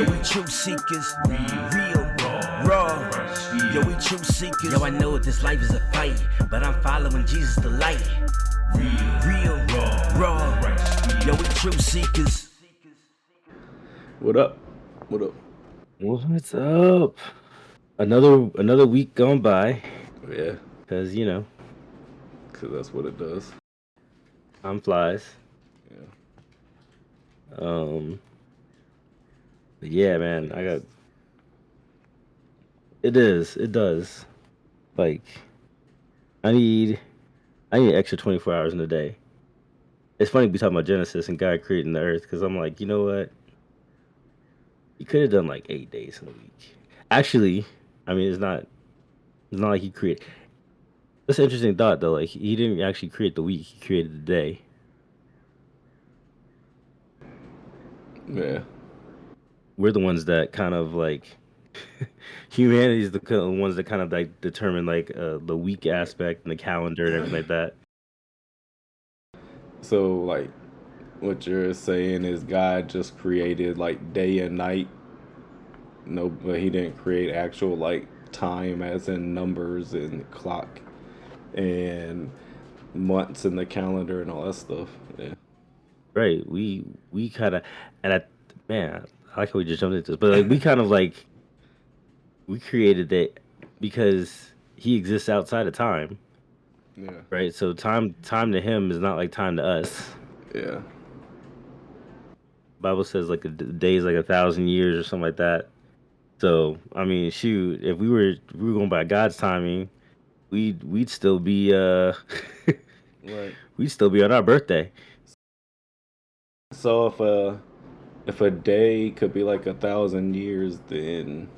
Yo, we truth seekers, real, raw. Yo, we truth seekers. Yo, I know this life is a fight, but I'm following Jesus the light. Real, raw. Yo, we truth seekers. What up? What up? What's up? Another week gone by. Yeah, Cause because that's what it does. time flies. Yeah. But yeah, man, it does. Like, I need an extra 24 hours in a day. It's funny we talking about Genesis and God creating the earth, because I'm like, you know what? He could have done like 8 days in a week. Actually, I mean, it's not like he created. That's an interesting thought though. Like, he didn't actually create the week; he created the day. Yeah. We're the ones that kind of like humanity is the ones that kind of like determine like the week aspect and the calendar and everything like that. So, like, what you're saying is God just created like day and night. No, but He didn't create actual like time, as in numbers and clock and months in the calendar and all that stuff. Yeah. Right. We kind of, and man, I like how we just jumped into this, but like we kind of like we created that because he exists outside of time, Yeah. right? So time to him is not like time to us. Yeah. Bible says like a day is like 1,000 years or something like that. So I mean, shoot, if we were going by God's timing, we'd still be Right. we'd still be on our birthday. So if a day could be like 1,000 years, then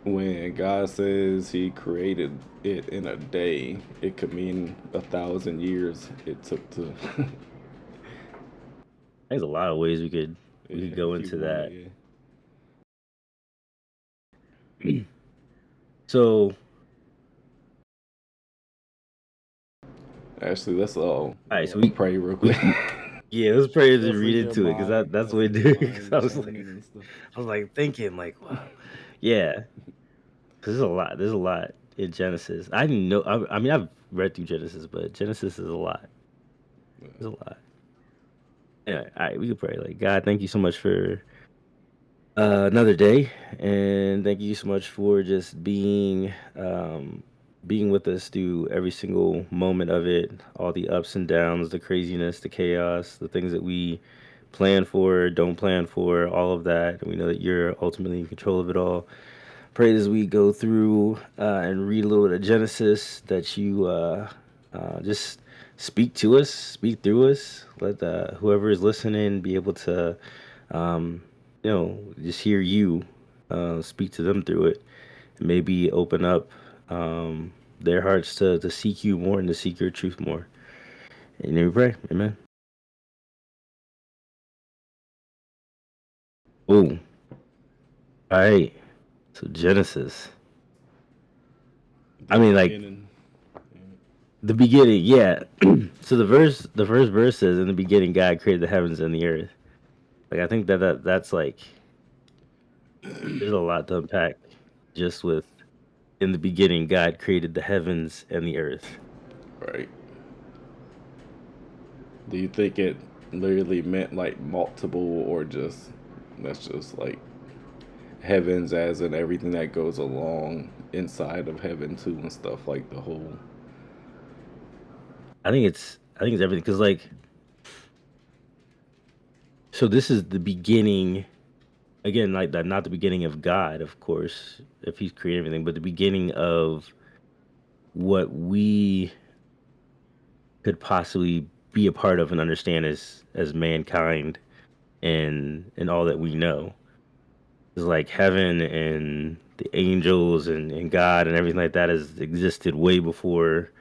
when God says He created it in a day, it could mean 1,000 years it took to. There's a lot of ways we could go If you into want that. it, So, yeah. Actually, let's all right, so pray real we quick. yeah, let's pray to Especially read your into it because mind, that's what it especially your did. Because mind I was like, churning and stuff. I was like thinking like, wow, yeah, because there's a lot. There's a lot in Genesis. I didn't know. I mean, I've read through Genesis, but Genesis is a lot. There's a lot. Anyway, all right, we can pray. Like, God, thank you so much for another day, and thank you so much for just being with us through every single moment of it, all the ups and downs, the craziness, the chaos, the things that we plan for, don't plan for, all of that. And we know that you're ultimately in control of it all. Pray as we go through and read a little bit of Genesis that you just speak to us, speak through us. Let whoever is listening be able to, um, just hear you speak to them through it. And maybe open up their hearts to seek you more and to seek your truth more. And we pray. Amen. Oh, all right. So Genesis. I The mean, like beginning. the beginning, yeah. So the first verse says, "In the beginning, God created the heavens and the earth." Like I think that's like there's a lot to unpack just with in the beginning, God created the heavens and the earth. Right. Do you think it literally meant like multiple, or just that's just like heavens, as in everything that goes along inside of heaven too, and stuff like the whole. I think it's everything because like so this is the beginning again like that not the beginning of God of course if He's created everything but the beginning of what we could possibly be a part of and understand as mankind and all that we know is like heaven and the angels and God and everything like that has existed way before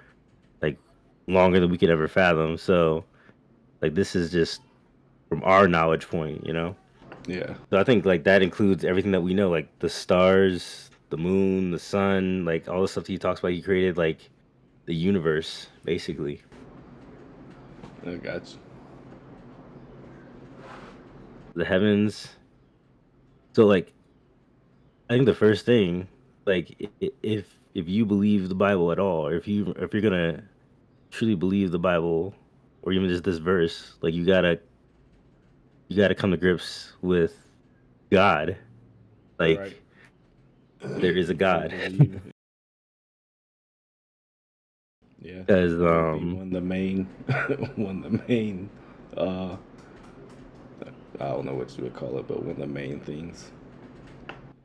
like longer than we could ever fathom. So like this is just from our knowledge point. Yeah. So I think like that includes everything that we know, like the stars, the moon, the sun, like all the stuff that he talks about. He created like the universe, basically. I got you. The heavens. So like I think the first thing, like if you believe the Bible at all, or if you're gonna truly believe the Bible, or even just this verse, like you gotta come to grips with God. Right. Like there is a You gotta God. believe. Yeah, Because that would be one of the main, one of the main. Uh, I don't know what you would call it, but one of the main things.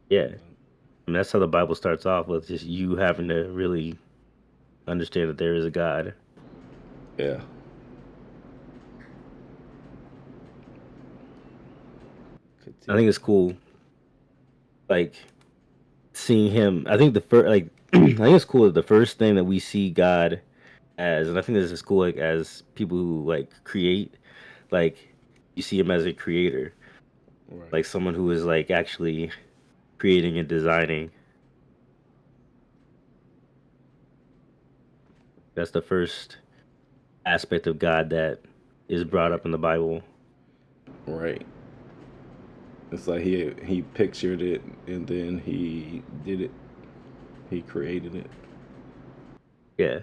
yeah, I mean that's how the Bible starts off, with just you having to really understand that there is a God. Yeah. I think Continue. it's cool, like seeing him. I think the first, like, I think it's cool that the first thing that we see God as, and I think this is cool, like as people who like create, like you see him as a creator, Right. like someone who is like actually creating and designing. That's the first aspect of God that is brought Right. up in the Bible. Right. It's like he pictured it and then he did it. He created it. Yeah,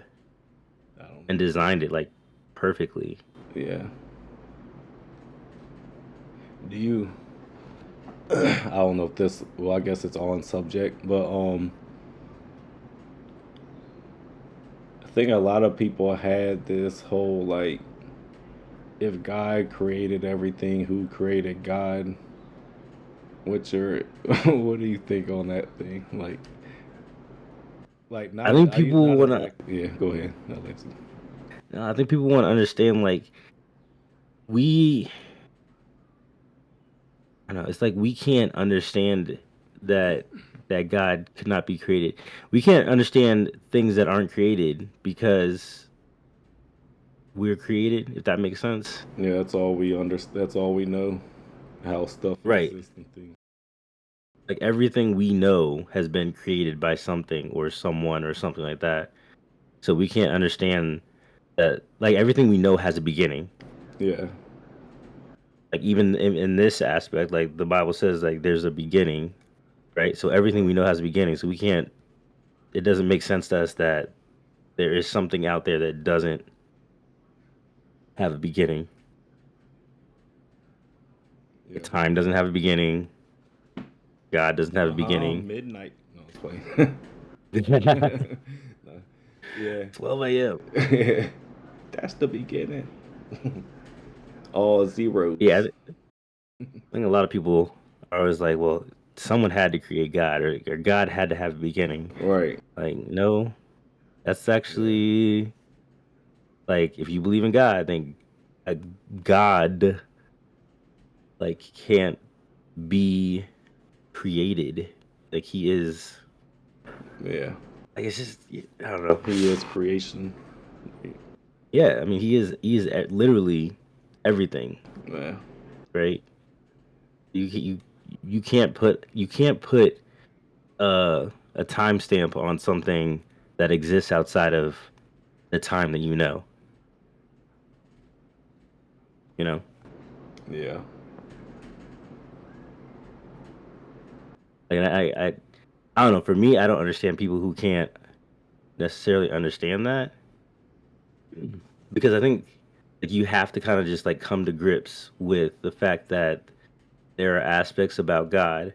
I don't and know. designed it like perfectly. Yeah. Do you? I don't know if this. Well, I guess it's on subject, but I think a lot of people had this whole like, if God created everything, who created God? What's your what do you think on that thing? Like I not think people not want to. exactly. Yeah, go ahead. I'll let you. I think people want to understand, like, we. I don't know. It's like we can't understand that God could not be created. We can't understand things that aren't created because we're created. If that makes sense. Yeah, that's all we understand. That's all we know. How stuff Right. exists and things. Like everything we know has been created by something or someone or something like that. So we can't understand that, like, everything we know has a beginning. Yeah. Like even in this aspect, like the Bible says, like there's a beginning, right? So everything we Right. know has a beginning. So we can't. It doesn't make sense to us that there is something out there that doesn't have a beginning. Yeah. Time doesn't have a beginning. God doesn't have a beginning. Midnight. No, it's playing. 12 No. Yeah. a.m. That's the beginning. All Yeah, zeros. I think a lot of people are always like, well, someone had to create God, or God had to have a beginning. Right. Like, no, that's Yeah. actually, like, if you believe in God, then a God, like, can't be created. Like, he is, Yeah. like, it's just, I don't know. He is creation. Yeah, I mean, he is literally everything, Yeah. right? You you can't put a timestamp on something that exists outside of the time that you know. You know, Yeah. like I don't know. For me, I don't understand people who can't necessarily understand that, because I think like you have to kind of just like come to grips with the fact that there are aspects about God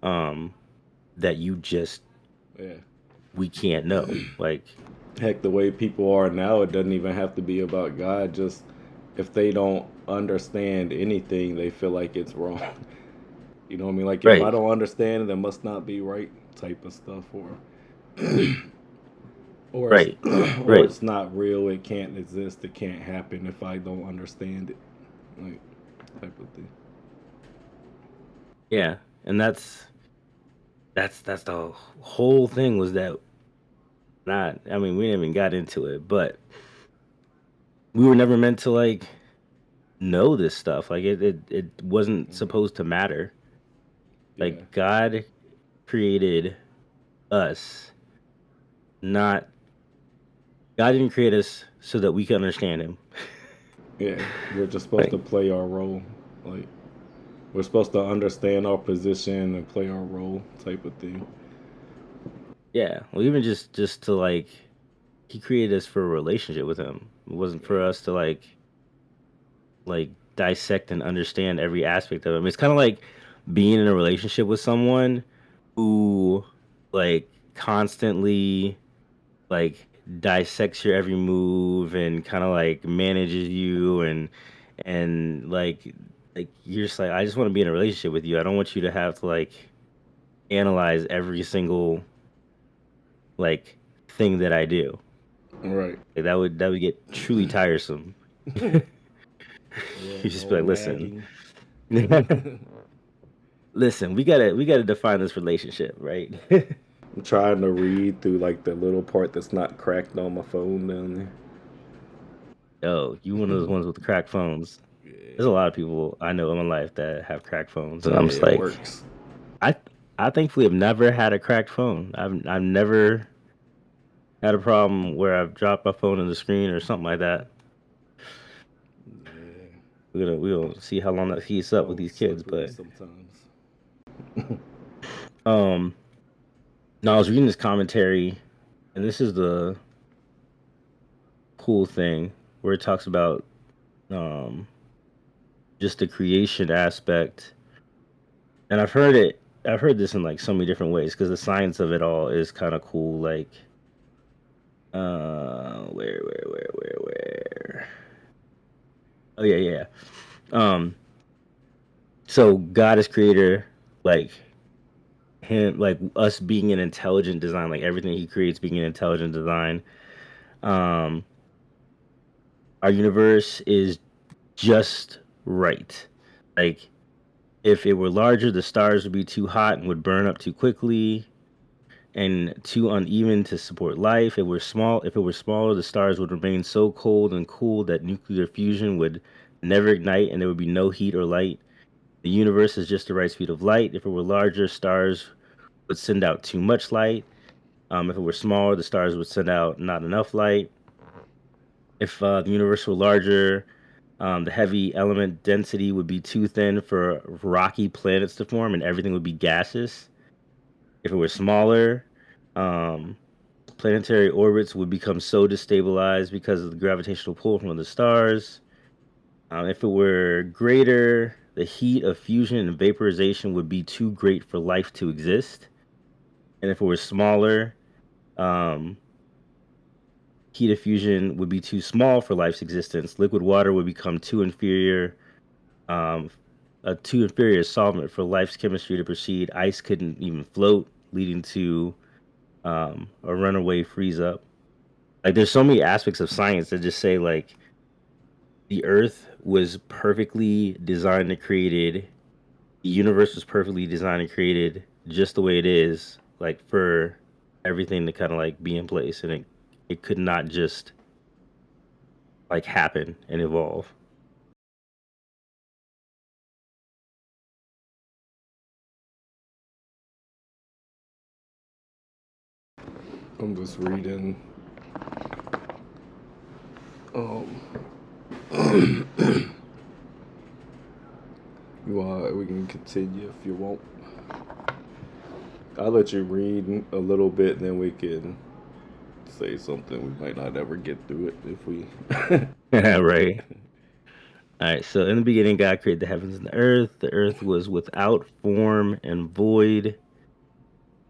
um that you just Yeah. we can't know. Like, Heck, the way people are now, it doesn't even have to be about God. Just if they don't understand anything, they feel like it's wrong. You know what I mean? Like if I right, don't understand it, it must not be right type of stuff, or it's right, or right. it's not real. It can't exist. It can't happen if I don't understand it. Like type of thing. Yeah, and that's the whole thing, was that not. I mean, we didn't even got into it, but we were never meant to like know this stuff. Like it wasn't Right. supposed to matter. Yeah. Like God created us, not God didn't create us so that we could understand him. Yeah. We're just supposed to Like, play our role. Like We're supposed to understand our position and play our role, type of thing. Yeah, well, even just to like, he created us for a relationship with him. It wasn't for Yeah. us to like dissect and understand every aspect of him. It's kind of like being in a relationship with someone who like constantly like dissects your every move and kind of like manages you and like you're just like, I just want to be in a relationship with you. I don't want you to have to like analyze every single like thing that I do. Right. Like, that would get truly tiresome. You Yeah, just no be like, listen, nagging. listen, we gotta define this relationship, right? I'm trying to read through like the little part that's not cracked on my phone down Yo, you one of those there. ones with cracked phones. There's a Yeah. lot of people I know in my life that have cracked phones, and Yeah, I'm just it like, works. I I thankfully have never had a cracked phone. I've never had a problem where I've dropped my phone in the screen or something like that. Yeah. We'll see how long that heats up with Oh, these kids, slippery but sometimes. um, no, I was reading this commentary, and this is the cool thing where it talks about um just the creation aspect, and I've heard this in like so many different ways because the science of it all is kind of cool. Like, where? Oh yeah, yeah. Um, so God is creator, like him, like us being an intelligent design, like everything He creates being an intelligent design. Um, our universe is just right. Like, if it were larger, the stars would be too hot and would burn up too quickly and too uneven to support life. If it were smaller, the stars would remain so cold and cool that nuclear fusion would never ignite and there would be no heat or light. The universe is just the right speed of light. If it were larger, stars would send out too much light. If it were smaller, the stars would send out not enough light. If the universe were larger, the heavy element density would be too thin for rocky planets to form, and everything would be gaseous. If it were smaller, um, planetary orbits would become so destabilized because of the gravitational pull from the stars. If it were greater, the heat of fusion and vaporization would be too great for life to exist. And if it were smaller, um, heat of fusion would be too small for life's existence. Liquid water would become um, a too inferior solvent for life's chemistry to proceed. Ice couldn't even float, leading to a runaway freeze up. Like, there's so many aspects of science that just say like the Earth was perfectly designed and created. The universe was perfectly designed and created just the way it is, like for everything to kind of like be in place, and it could not just like happen and evolve. I'm just reading. Um, we can continue if you want. I'll let you read a little bit, and then we can say something. We might not ever get through it if we. Right. All right. So in the beginning, God created the heavens and the earth. The earth was without form and void,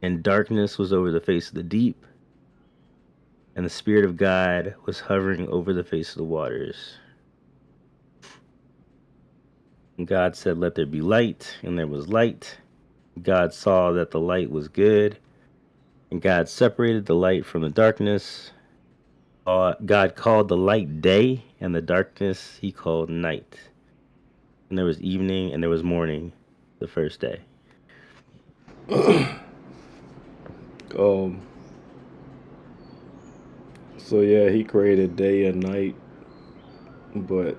and darkness was over the face of the deep, and the Spirit of God was hovering over the face of the waters. And God said, "Let there be light," and there was light. God saw that the light was good, and God separated the light from the darkness. God called the light day, and the darkness he called night. And there was evening, and there was morning the first day. um. So yeah, he created day and night, but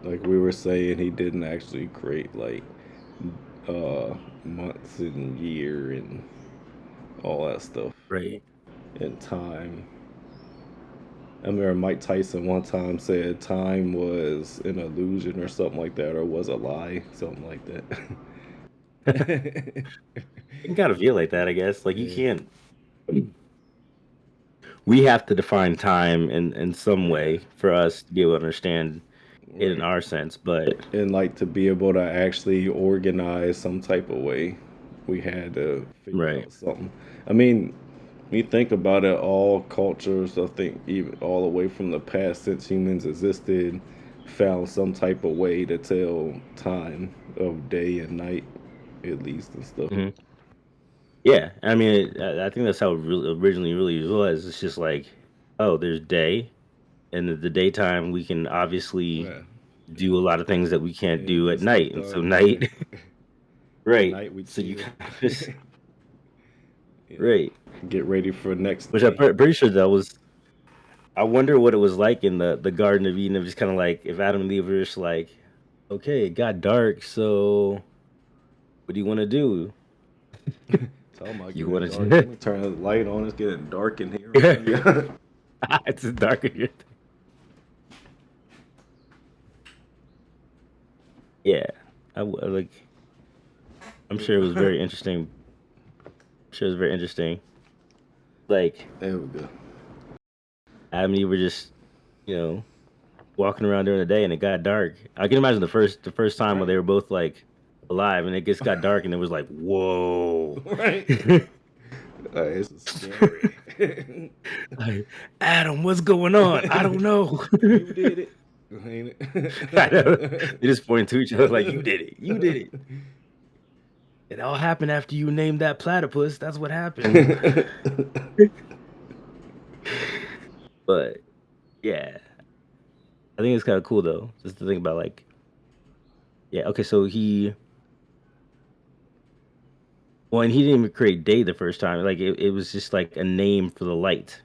like we were saying, he didn't actually create like uh months and year and all that stuff Right. and time. I remember Mike Tyson one time said time was an illusion or something like that, or was a lie, something like that. It can kind of feel like that, I guess. Like you Yeah, can't. We have to define time in some way for us to be able to understand it in right. our sense. But And like to be able to actually organize some type of way, we had to figure right, out something. I mean, when you think about it, all cultures, I think even all the way from the past since humans existed, found some type of way to tell time of day and night, at least and stuff. hmm yeah. I mean, I think that's how it originally really was. It's just like, oh, there's day, and the daytime we can obviously Yeah, do a lot of things that we can't and do at get stuff night, and so done. Yeah, night, at right? night we So you chill. kind of just Yeah, right. get ready for next Which I'm day. pretty sure that was. I wonder what it was like in the Garden of Eden of just kind of like if Adam and Eve were just like, okay, it got dark, so what do you want to do? Talking about You getting want dark. Let to? me turn the light on. It's getting dark in here already. It's dark in here. Yeah, like. I'm sure it was very interesting. I'm sure it was very interesting. Like There we go. Adam and Eve were just, you know, walking around during the day, and it got dark. I can imagine the first time when Right. they were both like alive, and it just got dark, and it was like, whoa. Right. This is scary. Like, Adam, what's going on? I don't know. You did it. Ain't I know. They it? just point to each other like, you did it. You did it. It all happened after you named that platypus. That's what happened. But yeah, I think it's kind of cool though, just to think about like, yeah, okay, so well, and he didn't even create day the first time. Like it was just like a name for the light,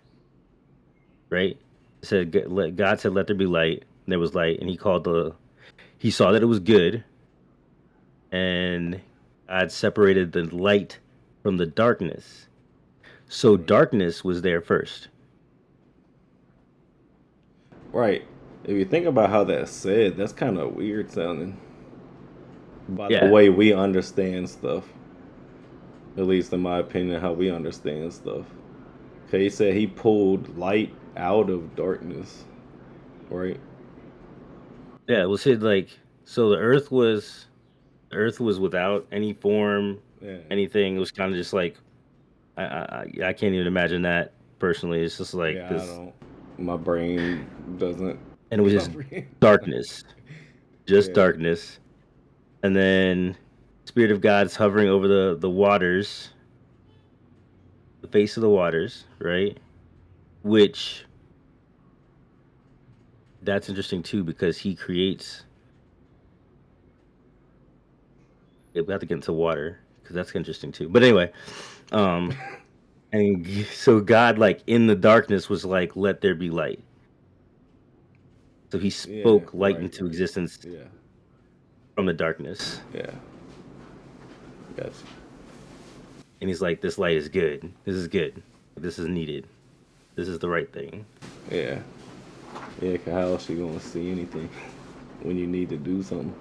right? It said God said, "Let there be light." And there was light, and he saw that it was good, and God separated the light from the darkness. So Right. darkness was there first. Right. If you think about how that's said, that's kind of weird sounding. By the Yeah, way we understand stuff, at least in my opinion, how we understand stuff. Okay, he said he pulled light out of darkness, right? yeah. Well, said like so the earth was without any form, Yeah. anything. It was kind of just like I can't even imagine that personally. It's just like Yeah, I this, don't. My brain doesn't and it was just comprehend that. darkness, just Yeah. darkness, and then Spirit of God's hovering over the waters, the face of the waters, right? Which that's interesting too because He creates. Yeah, we have to get into water because that's interesting too. But anyway, um, and so God, like in the darkness, was like, "Let there be light." So He Yeah. spoke light Right. into Right. existence Yeah. from the darkness. Yeah. Gotcha. And he's like, "This light is good. This is good. This is needed. This is the right thing." Yeah. Yeah. 'Cause how else you gonna see anything when you need to do something,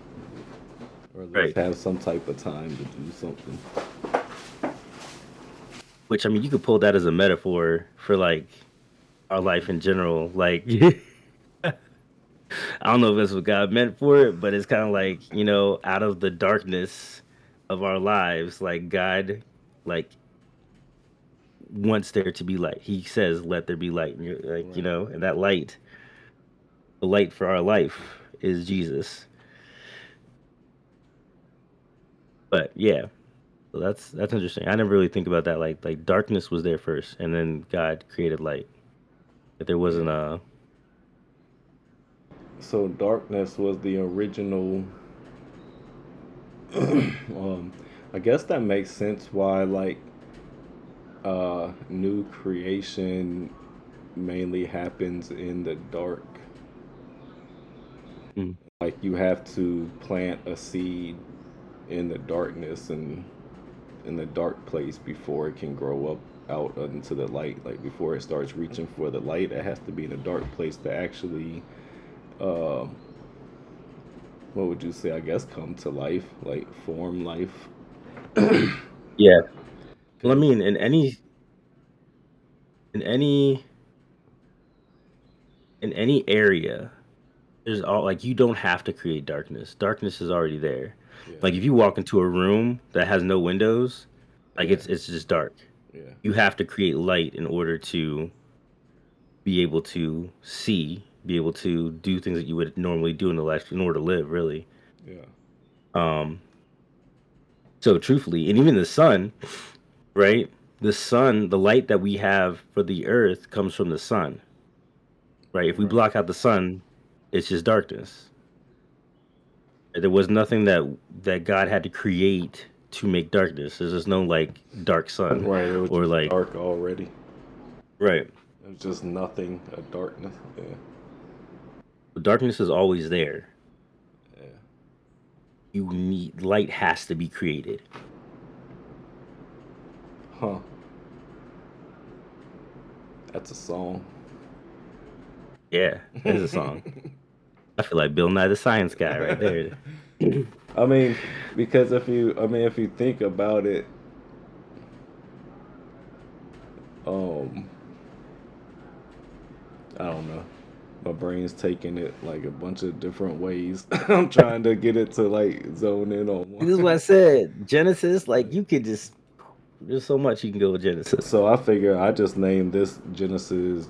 or at least Right. have some type of time to do something? Which I mean, you could pull that as a metaphor for like our life in general. Like, I don't know if that's what God meant for it, but it's kind of like out of the darkness of our lives, like God, like wants there to be light. He says, "Let there be light." And you're like, Right. and that light, the light for our life, is Jesus. But yeah, so that's interesting. I never really think about that. Like darkness was there first, and then God created light. If there wasn't Yeah. a So darkness was the original. I guess that makes sense why like new creation mainly happens in the dark. mm, Like you have to plant a seed in the darkness and in the dark place before it can grow up out into the light. Like before it starts reaching for the light, it has to be in a dark place to actually, uh, what would you say? I guess come to life, like form life. Yeah. Well, I Cause mean, in any in any area, there's all like you don't have to create darkness. Darkness is already there. yeah, Like if you walk into a room that has no windows, like yeah, it's just dark. yeah, You have to create light in order to be able to see, be able to do things that you would normally do in the life in order to live, really. yeah, Um, so truthfully, and even the sun, right? The sun, the light that we have for the earth comes from the sun, right? If we right, block out the sun, it's just darkness. There was nothing that God had to create to make darkness. There's just no like dark sun right. It was or just like dark already. right. It was just nothing, a darkness. Yeah, Darkness is always there. yeah. You need light has to be created. Huh. That's a song. Yeah, that is a song. I feel like Bill Nye the Science Guy right there. I mean, because if you think about it, um, I don't know. My brain's taking it like a bunch of different ways. I'm trying to get it to like zone in on This is what I one. said. Genesis, like you could just there's so much you can go with Genesis. So I figure I just named this Genesis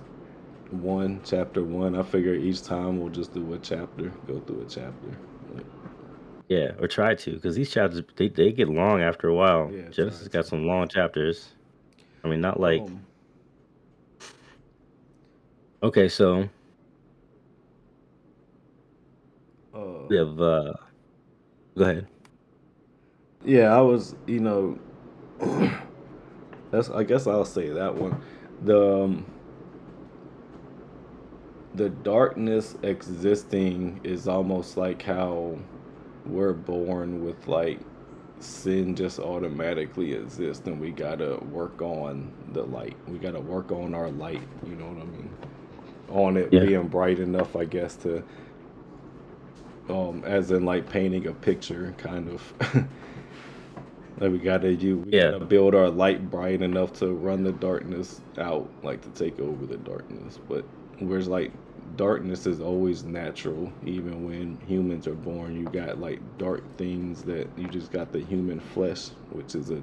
1, chapter 1. I figure each time we'll just do a chapter, go through a chapter. Like, Yeah, or try to, because these chapters they get long after a while. yeah, try Genesis got to. some long chapters. I mean, not like Um, okay, so uh, we have go ahead. yeah, I was, that's, I guess I'll say that one. The, um, the darkness existing is almost like how we're born with like sin just automatically exists, and we gotta work on the light. We gotta work on our light, you know what I mean? On it Yeah, being bright enough, I guess, to as in like painting a picture kind of. Like we yeah, gotta build our light bright enough to run the darkness out, like to take over the darkness. But whereas like darkness is always natural, even when humans are born, you got like dark things that you just got the human flesh, which is a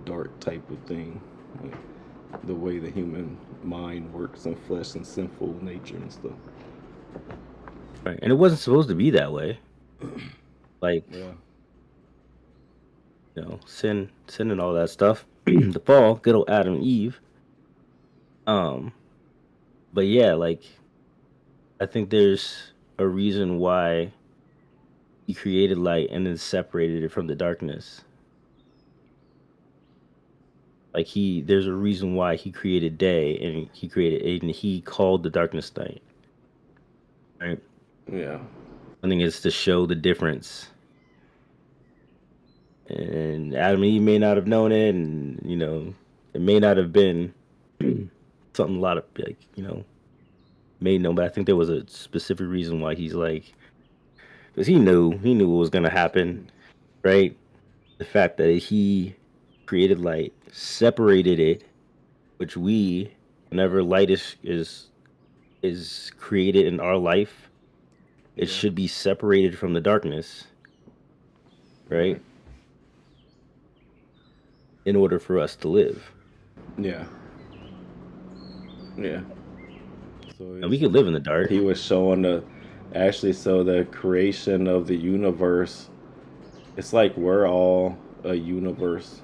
dark type of thing. Like the way the human mind works and flesh and sinful nature and stuff. right. And it wasn't supposed to be that way. Like, Yeah. sin and all that stuff. The fall, good old Adam and Eve. Um, but yeah, like I think there's a reason why he created light and then separated it from the darkness. Like there's a reason why he created day and he called the darkness night. Right. Yeah. I think it's to show the difference. And Adam and Eve may not have known it, and it may not have been something a lot of like may know, but I think there was a specific reason why he's like because he knew what was gonna happen, right? The fact that he created light, separated it, which whenever light is created in our life, it Yeah. should be separated from the darkness, Right. right? In order for us to live. Yeah. Yeah. So And we it's could live in the dark. he was showing the actually so the creation of the universe, it's like we're all a universe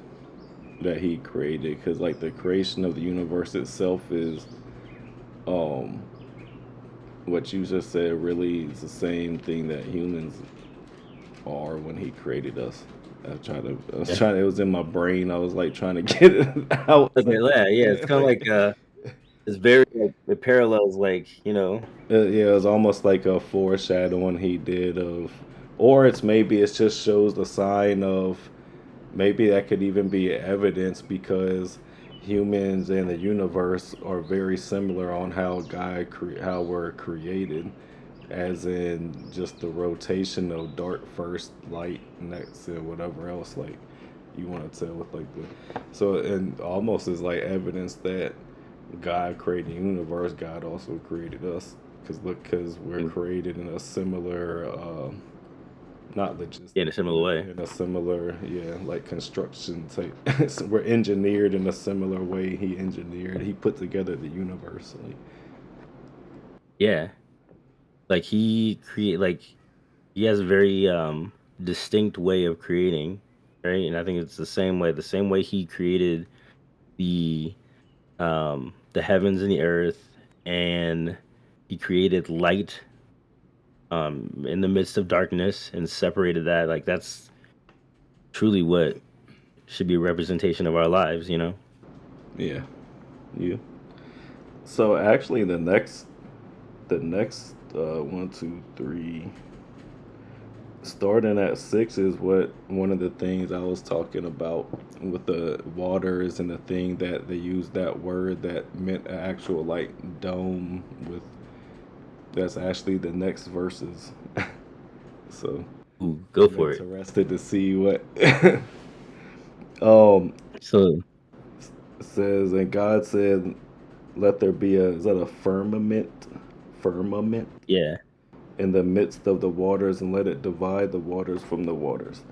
that he created, because like the creation of the universe itself is um what you just said really is the same thing that humans are when he created us. I was Yeah. trying, it was in my brain, I was like trying to get it out. Okay, yeah, it's kind of Like, like it's very like it parallels like yeah, it was almost like a foreshadowing he did of, or it's maybe it just shows the sign of, maybe that could even be evidence, because humans and the universe are very similar on how we're created, as in just the rotation of dark first, light next, and whatever else like you want to tell with like the so and almost is like evidence that God created the universe. God also created us because we're Mm. created in a similar not Yeah, in a logistic, similar but way. in a similar, yeah, like construction type. So we're engineered in a similar way. He put together the universe. Like, Yeah, like he has a very distinct way of creating, right? And I think it's the same way he created the the heavens and the earth, and he created light in the midst of darkness and separated that. Like that's truly what should be a representation of our lives, you know? yeah, yeah. So actually, the next one, two, three, starting at six is what one of the things I was talking about with the waters and the thing that they used that word that meant an actual like dome with. That's actually the next verses. So Ooh, go I'm for it. interested to see what um So says. And God said, "Let there be a is that a firmament yeah. in the midst of the waters, and let it divide the waters from the waters."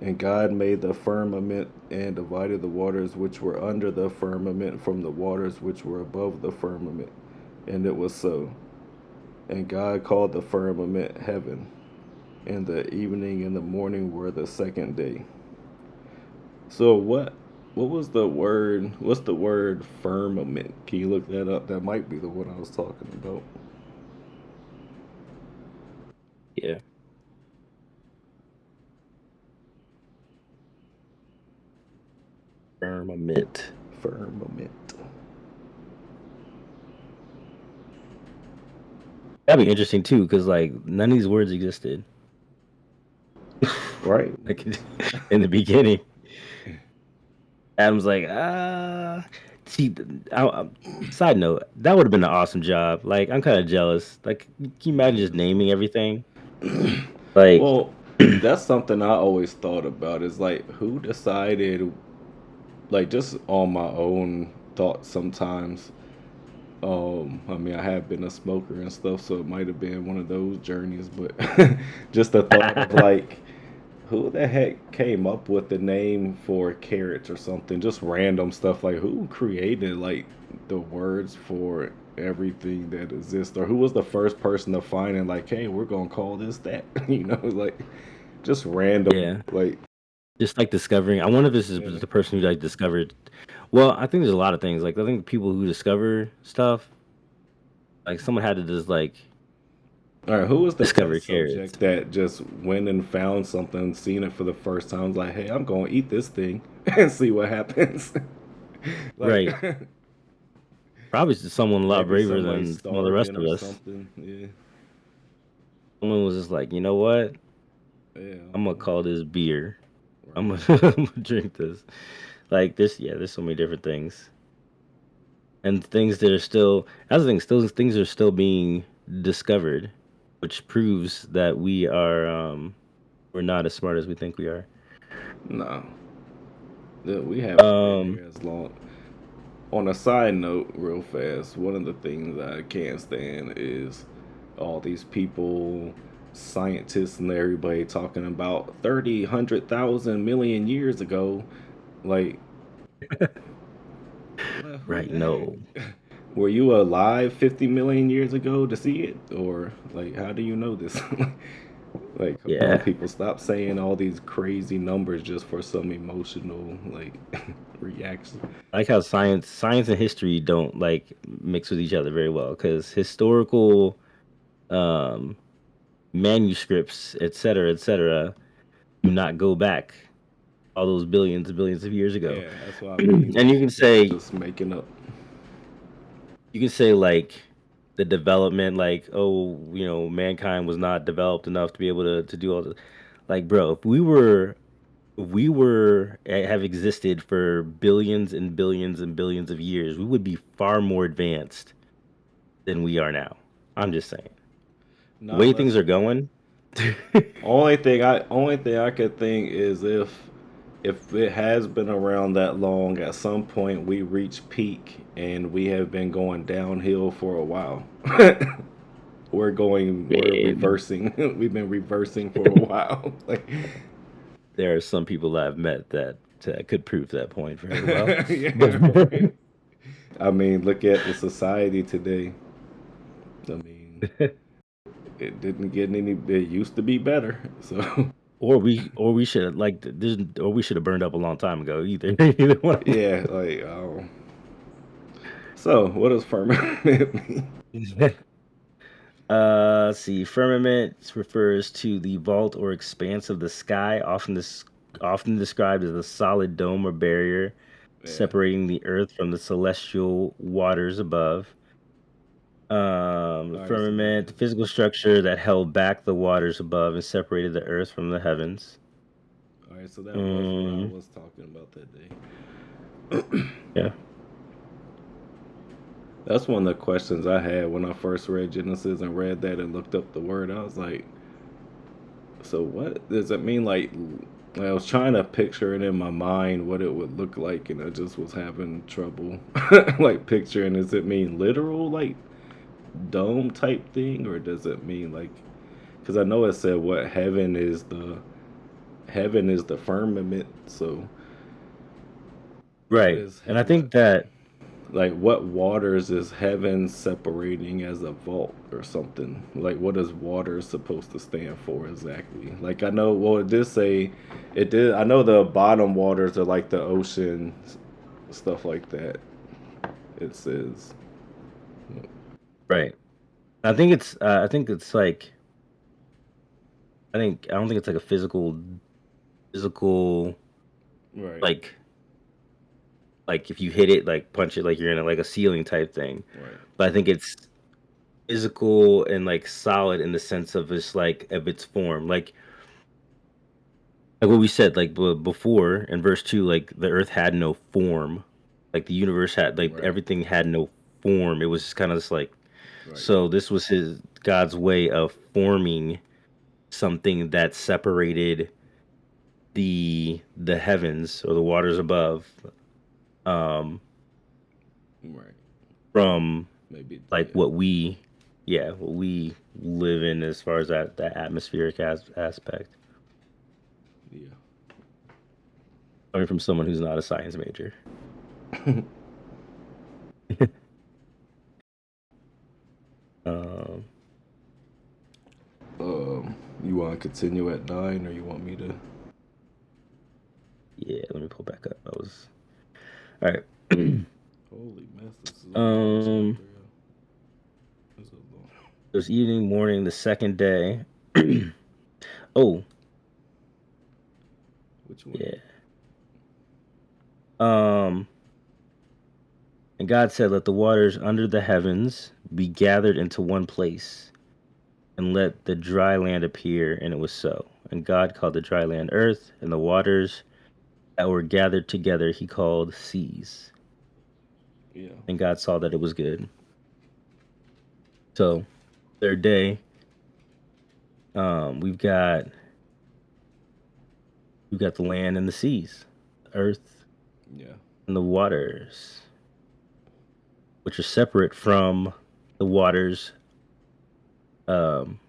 And God made the firmament and divided the waters which were under the firmament from the waters which were above the firmament. And it was so. And God called the firmament heaven. And the evening and the morning were the second day. So what was the word? What's the word firmament? Can you look that up? That might be the one I was talking about. Yeah. Firmament. Firmament. That'd be interesting too, because like none of these words existed Right. like in the beginning. Adam's like, see, side note, that would have been an awesome job. Like, I'm kind of jealous. Like, can you imagine just naming everything? Like, Well, that's something I always thought about is like who decided, like just on my own thoughts sometimes. I mean, I have been a smoker and stuff, so it might have been one of those journeys, but just the thought of like who the heck came up with the name for carrots or something? Just random stuff. Like who created like the words for everything that exists, or who was the first person to find it? Like, hey, we're gonna call this that. Like just random. yeah, Like, just like discovering. I wonder if this is yeah. the person who like discovered. Well, I think there's a lot of things. Like, I think people who discover stuff, like someone had to just like All right, who was the discover test carrots. subject that just went and found something, seen it for the first time, was like, hey, I'm gonna eat this thing and see what happens. Like, Right. Probably just someone a lot maybe braver somebody than some of the rest starving of or us. something. Yeah, Someone was just like, you know what? yeah, I'm gonna call this beer. I'm right. gonna, I'm gonna drink this. Like this, yeah. There's so many different things, and things that are still. That's the thing. Still, things are still being discovered, which proves that we're not as smart as we think we are. No, we haven't been Um, here as long. On a side note, real fast, one of the things I can't stand is all these people, scientists and everybody talking about 30, 100,000 million years ago. Like, well, who right? the heck? No. Were you alive 50 million years ago to see it? Or, like, how do you know this? Like, come on, Yeah. people, stop saying all these crazy numbers just for some emotional, like, reaction. I like how science and history don't like mix with each other very well because historical um manuscripts, et cetera, do not go back all those billions and billions of years ago. Yeah, that's what I mean. And People just making up. you can say like the development, like, oh, mankind was not developed enough to be able to do all this. Like, bro, if we were we have existed for billions and billions and billions of years, we would be far more advanced than we are now. I'm just saying. The Not way things unless are going. only thing I could think is if it has been around that long, at some point we reach peak and we have been going downhill for a while. We're Man, reversing. We've been reversing for a while. Like, there are some people that I've met that could prove that point very well. But yeah, right. I mean, look at the society today. I mean, it didn't get any. It used to be better. So, or we should like or we should have burned up a long time ago. Either one. yeah, like, so what does firmament mean? See, firmament refers to the vault or expanse of the sky, often described as a solid dome or barrier Yeah. separating the earth from the celestial waters above. The All right. So that firmament, the was. physical structure that held back the waters above and separated the earth from the heavens. All right. So that was what I Mm, was talking about that day. yeah. That's one of the questions I had when I first read Genesis and read that and looked up the word. I was like, so what does it mean? Like, I was trying to picture it in my mind what it would look like, and I just was having trouble like picturing. Does it mean literal like dome type thing, or does it mean like? Because I know it said what heaven is the firmament. So what Right. is And I what think that like what waters is heaven separating as a vault or something? Like what is water supposed to stand for exactly? Like I know well it did I know the bottom waters are like the ocean stuff like that. It says right. I think it's like I don't think it's like a physical right, like if you hit it, like punch it like you're in like a ceiling type thing. right, But I think it's physical and like solid in the sense of its form. Like what we said before in verse 2, like the earth had no form. Like the universe had like right, everything had no form. It was just kind of just like right, so this was his God's way of forming something that separated the heavens or the waters above um right. from Maybe like yeah, what we live in as far as that atmospheric aspect yeah. coming from someone who's not a science major. um You want to continue at 9, or you want me to? yeah, let me pull back up. I was all right. Holy mess! This is a long um chapter. This is long. it was evening, morning, the second day. Oh, Which one? yeah. um and God said, let the waters under the heavens be gathered into one place, and let the dry land appear. And it was so. And God called the dry land earth, and the waters that were gathered together he called seas. Yeah. And God saw that it was good. So, third day, um, we've got we've got the land and the seas, the earth Yeah. and the waters, which are separate from the waters um,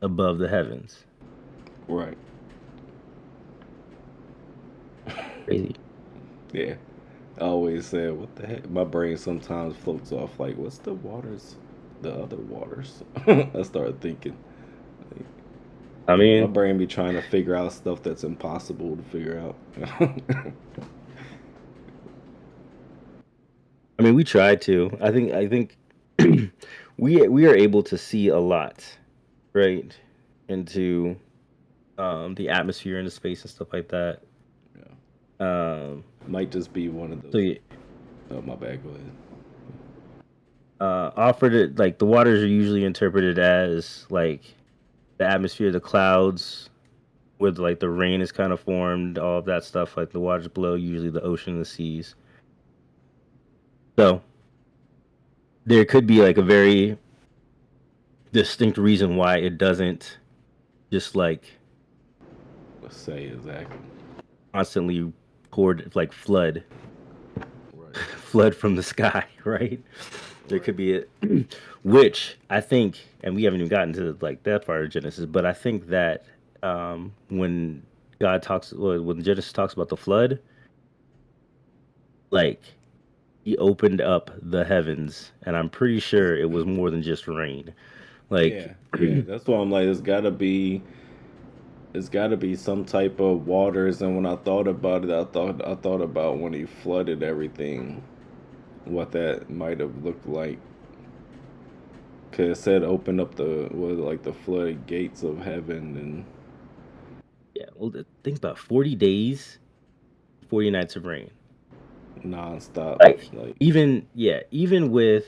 above the heavens. Right. Crazy. Yeah. I always said, what the heck? My brain sometimes floats off like, what's the other waters? I started thinking. Like, I my mean, brain be trying to figure out stuff that's impossible to figure out. we tried to. I think we are able to see a lot, right, into the atmosphere and the space and stuff like that. Yeah. Um, Might just be one of so those. yeah, Oh, my bad. Go ahead. offered it like the waters are usually interpreted as like the atmosphere, the clouds, with like the rain is kind of formed, all of that stuff, like the waters below, usually the ocean and the seas. So there could be like a very distinct reason why it doesn't just like Let's say exactly. constantly poured like flood Right. flood from the sky, right? There Right. could be it, which I think, and we haven't even gotten to like that part of Genesis, but I think that when God talks, well, when Genesis talks about the flood, like he opened up the heavens, and I'm pretty sure it was more than just rain. Like, Yeah, yeah. That's why I'm like, it's gotta be some type of waters. And when I thought about it, I thought about when he flooded everything, what that might have looked like. Cause it said open up the was like the floodgates of heaven yeah, well, think about 40 days, 40 nights of rain. and nonstop. Like, Like even with,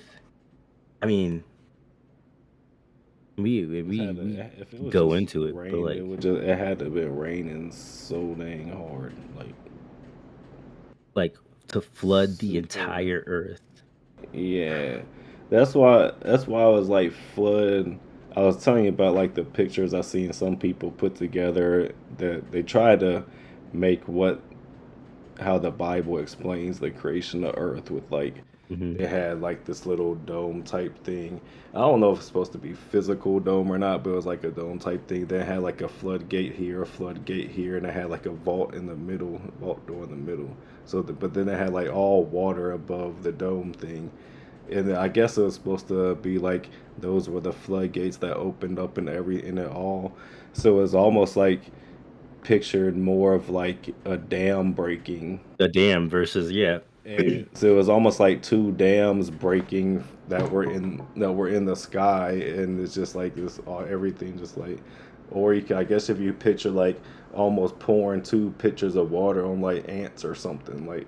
I mean, it had we if it was go just into it, but rain, like, it had to have been raining so dang hard, like like to flood the super. entire earth. Yeah, that's why I was like flood. I was telling you about like the pictures I seen some people put together that they try to make what how the Bible explains the creation of Earth with like Hmm. they had like this little dome type thing. I don't know if it's supposed to be physical dome or not, but it was like a dome type thing. They had like a floodgate here, a floodgate here, and it had like a vault in the middle, vault door in the middle. But then it had like all water above the dome thing, and I guess it was supposed to be like those were the floodgates that opened up in it all. So it was almost like pictured more of like a dam breaking. The dam versus, yeah, And so it was almost like two dams breaking that were in the sky, and it's just like this all everything just like, or you can, I guess if you picture like almost pouring two pitchers of water on like ants or something like,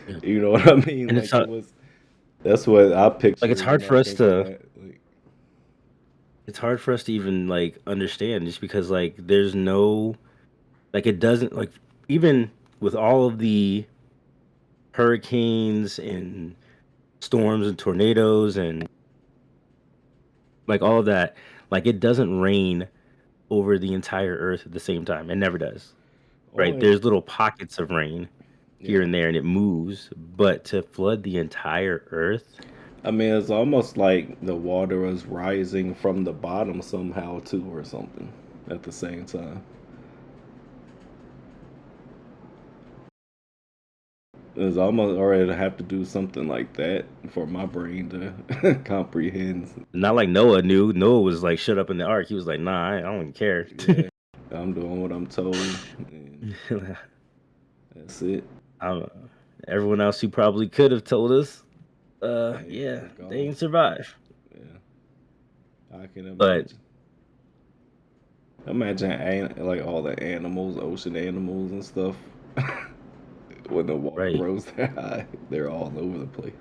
yeah. you know what I mean? And it's Like it hard, was. That's what I like it's pictured hard when I for us think of to, that. Like, it's hard for us to even like understand, just because like there's no, like it doesn't like, even with all of the hurricanes and storms and tornadoes and like all of that, like it doesn't rain over the entire earth at the same time. It never does. Right? only There's little pockets of rain here yeah. and there and it moves, but to flood the entire earth, I mean, it's almost like the water was rising from the bottom somehow too, or something at the same time. It's almost, or it'd have to do something like that for my brain to comprehend. not like Noah knew. Noah was like shut up in the ark. He was like, nah, I don't even care. Yeah, I'm doing what I'm told, and that's it. um, everyone else who probably could have told us, They yeah, were they gone. didn't survive. Yeah, I can But imagine. Imagine like all the animals, ocean animals and stuff. When the water right, rose that high, they're all over the place.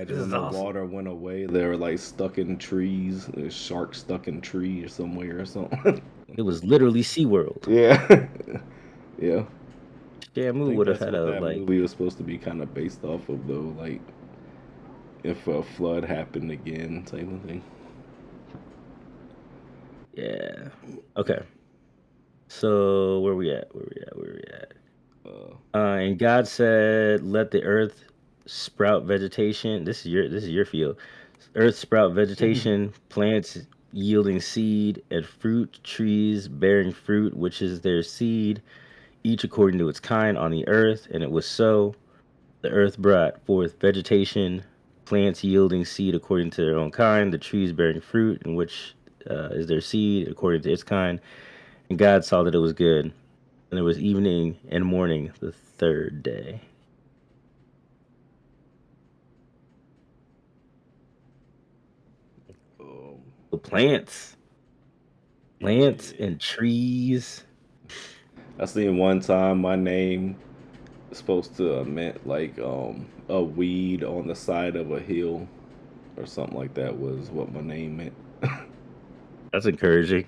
this Imagine when is the awesome. water went away, they were like stuck in trees. There's sharks stuck in trees somewhere or something. It was literally SeaWorld. Yeah. Yeah. I Shamu think would have that's had what a that like, movie was supposed to be kind of based off of, though. Like, if a flood happened again, type of thing. yeah. Okay. So where we at? Where we at? Where we at? Uh, And God said, "Let the earth sprout vegetation." This is your field. Earth sprout vegetation, plants yielding seed, and fruit trees bearing fruit, which is their seed, each according to its kind on the earth. And it was so. The earth brought forth vegetation, plants yielding seed according to their own kind, the trees bearing fruit, in which is their seed according to its kind. And God saw that it was good. And there was evening and morning the third day. um, So plants yeah. and trees. I seen one time my name supposed to meant like a weed on the side of a hill or something like that was what my name meant. That's encouraging.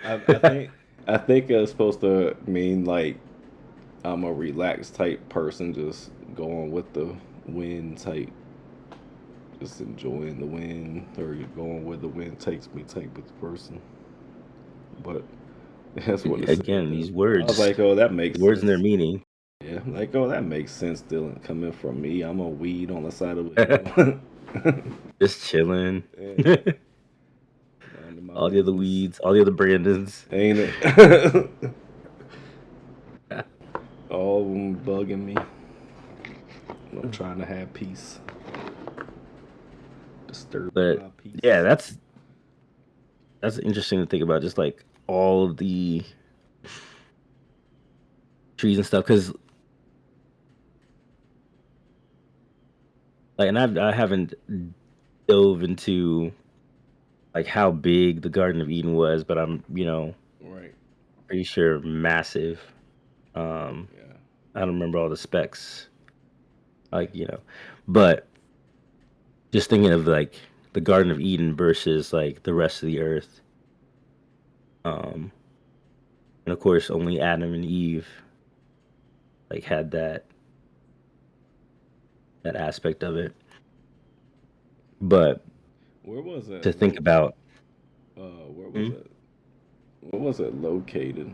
I think I think it's supposed to mean like I'm a relaxed type person, just going with the wind type, just enjoying the wind, or you're going where the wind takes me type of person. But that's what it Again, said. these I was words, like, oh, that makes words and their sense. meaning. Yeah, like, oh, that makes sense. Still coming from me, I'm a weed on the side of a hill. Just chilling. Yeah, minding my All the other business, weeds, all the other Brandons. ain't it? All of them bugging me. I'm trying to have peace, disturbing But my yeah, peace. that's interesting to think about. Just like all of the trees and stuff, because like, and I haven't dove into like how big the Garden of Eden was, but I'm Right. pretty sure massive. Um, Yeah. I don't remember all the specs, like but just thinking of like the Garden of Eden versus like the rest of the earth. Um, and of course, only Adam and Eve like had that aspect of it. But Where was that? to think about, Where was hmm? it? Where was it located?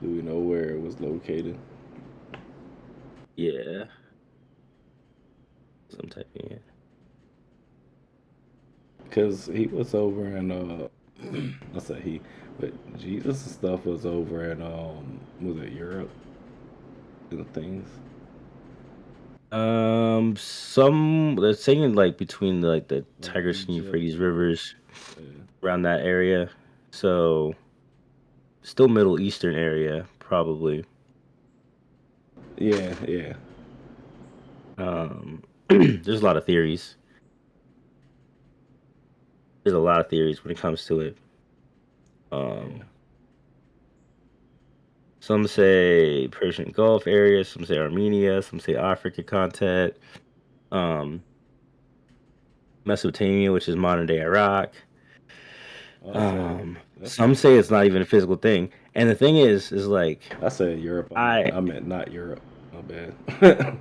Do we know where it was located? Yeah, some type of yeah. Because he was over in I say he, but Jesus' stuff was over in was it Europe and things? Some they're saying like between like the Like Tigris and Egypt. Euphrates rivers Yeah. around that area. So still Middle Eastern area, probably. Yeah, yeah. There's a lot of theories. There's a lot of theories when it comes to it. Yeah. Um, some say Persian Gulf area, some say Armenia, some say African continent, um, Mesopotamia, which is modern day Iraq. I say that's Some say it's not even a physical thing. And the thing is like I said Europe. I I meant not Europe. My bad. the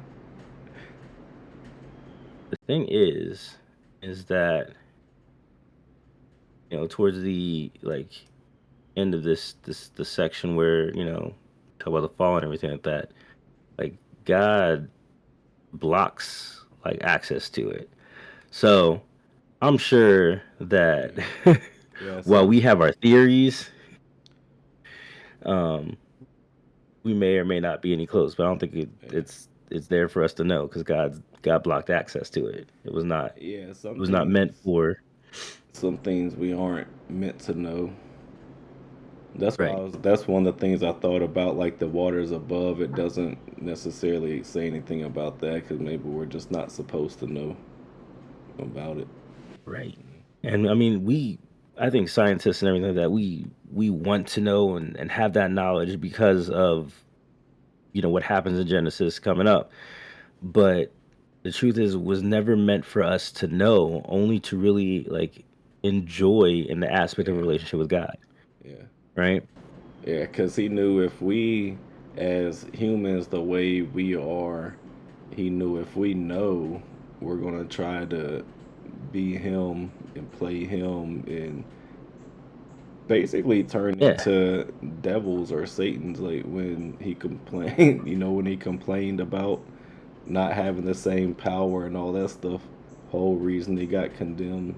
thing is that towards the like end of this section where talk about the fall and everything like that, like God blocks like access to it. So I'm sure that Yeah. Yeah. while So we have our theories, um, we may or may not be any close. But I don't think yeah. it's there for us to know because God blocked access to it. It was not Yeah. it was not meant for Some things we aren't meant to know. That's why I right. was. That's one of the things I thought about, like the waters above. It doesn't necessarily say anything about that because maybe we're just not supposed to know about it. Right. And I mean, I think scientists and everything like that, we want to know and have that knowledge because of, what happens in Genesis coming up. But the truth is, it was never meant for us to know, only to really like enjoy in the aspect of a Yeah, relationship with God. yeah, Right. yeah. Because he knew if we, as humans, the way we are, he knew if we know, we're gonna try to be him and play him and basically turn Yeah. into devils or Satan's. Like when he complained, when he complained about not having the same power and all that stuff. Whole reason he got condemned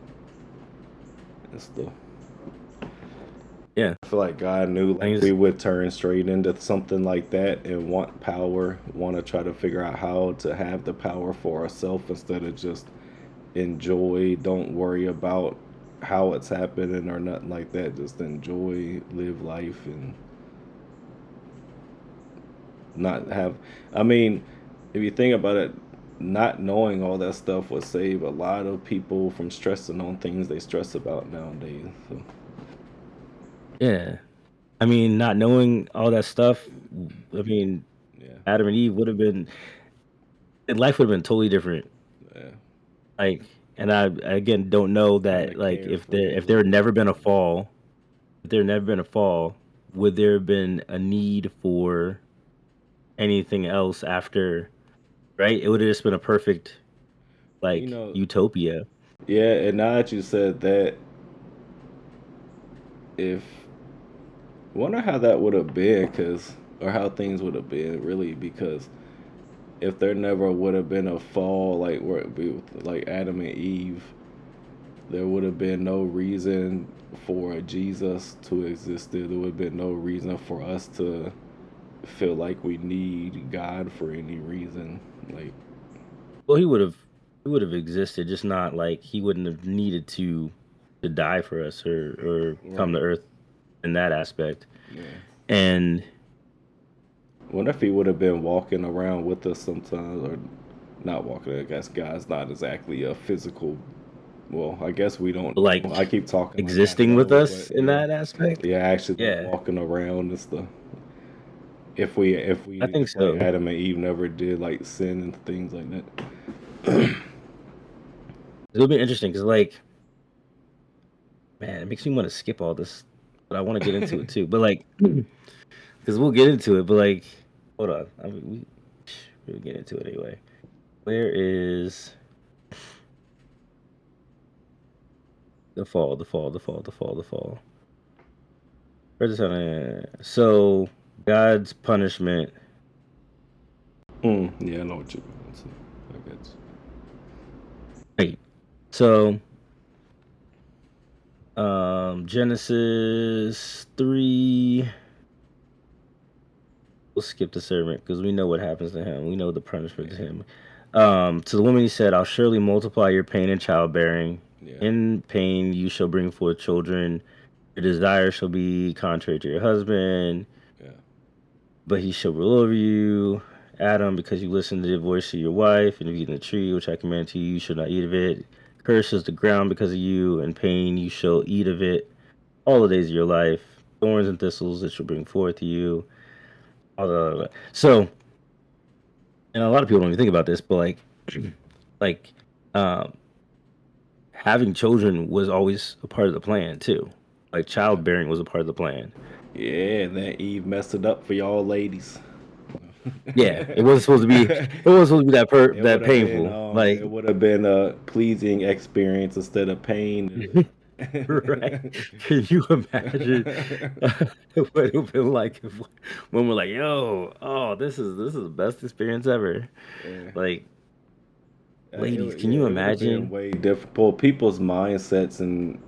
and stuff. Yeah. I feel like God knew I like think we would turn straight into something like that and want power, want to try to figure out how to have the power for ourselves instead of just enjoy, don't worry about how it's happening or nothing like that. Just enjoy, live life and not have I mean, if you think about it, not knowing all that stuff would save a lot of people from stressing on things they stress about nowadays. So, yeah. I mean, not knowing all that stuff, I mean, yeah, Adam and Eve would have been life would have been totally different. yeah. Like, and I again don't know Kind that of like if carefree, there had living never life. been a fall, if there never been a fall, would there have been a need for anything else after? Right? It would have just been a perfect You like know, utopia. yeah, and now that you said that, if wonder how that would have been, cause or how things would have been really, because if there never would have been a fall, like where it be with, like Adam and Eve, there would have been no reason for Jesus to exist. There would have been no reason for us to feel like we need God for any reason. Like, Well, he would have existed, just not like he wouldn't have needed to die for us or come to right, earth in that aspect. yeah. And What if he would have been walking around with us sometimes, or not walking? I guess God's not exactly a physical. Well, I guess we don't know. I like keep talking like I existing with know, us but in yeah, that aspect. yeah, actually like Yeah, walking around and stuff. I think If like so. Adam and Eve never did like sin and things like that. It'll be interesting because, like, man, it makes me want to skip all this, but I want to get into it too. But like, because we'll get into it. But like, hold on, I mean, we'll get into it anyway. Where is the fall? The fall. The fall. The fall. The fall. Where's this on? So God's punishment. Yeah, I know what you're going to. I guess. Wait. So Genesis 3. We'll skip the servant because we know what happens to him. We know the punishment to Yeah, him. To the woman he said, I'll surely multiply your pain in childbearing. yeah, In pain you shall bring forth children. Your desire shall be contrary to your husband, yeah. but he shall rule over you. Adam, because you listened to the voice of your wife, and have eaten the tree which I command to you, you shall not eat of it. Cursed is the ground because of you, and pain you shall eat of it all the days of your life. Thorns and thistles it shall bring forth to you. So, and a lot of people don't even think about this, but like, um, having children was always a part of the plan too. Like Yeah. childbearing was a part of the plan. Yeah, and then Eve messed it up for y'all ladies. Yeah, it wasn't supposed to be. It wasn't supposed to be that painful. It Like, would have been a pleasing experience instead of pain. right? Can you imagine what it would have been like if, when we're like, "Yo, oh, this is the best experience ever." Yeah. Like, ladies, can you It would have been imagine? way different. Well, people's mindsets and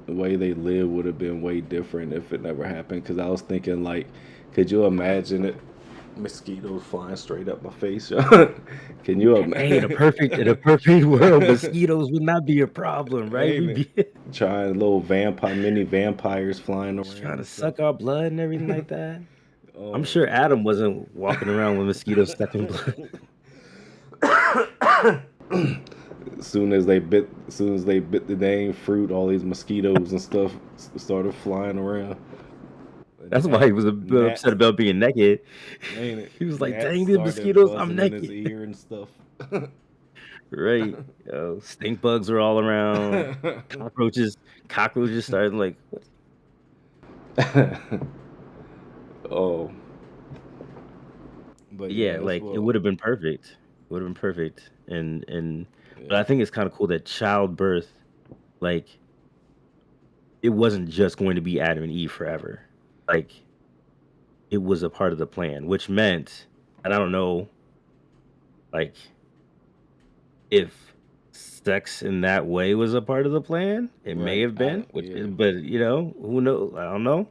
the way they live would have been way different if it never happened. Because I was thinking, like, could you imagine it? Mosquitoes flying straight up my face. Can you Hey, imagine? in a perfect world, mosquitoes would not be a problem, right? Ain't We'd it? be Trying little mini vampires flying just around trying to and stuff. suck our blood and everything like that. I'm Oh sure Adam wasn't walking around with mosquitoes sucking blood. as soon as they bit the dang fruit, all these mosquitoes and stuff started flying around. That's why he was upset Gnats, about being naked. ain't it? He was like, Gnats "Dang, these started mosquitoes, I'm buzzing in his naked." ear and stuff. Right? Stink bugs were all around. Cockroaches started like, what? Oh, but yeah, Yeah, that's like it what. would have been perfect. Would have been perfect. And but Yeah, I think it's kind of cool that childbirth, like, it wasn't just going to be Adam and Eve forever. Like, it was a part of the plan, which meant, and I don't know, like, if sex in that way was a part of the plan. It may right. have been, Yeah, but who knows? I don't know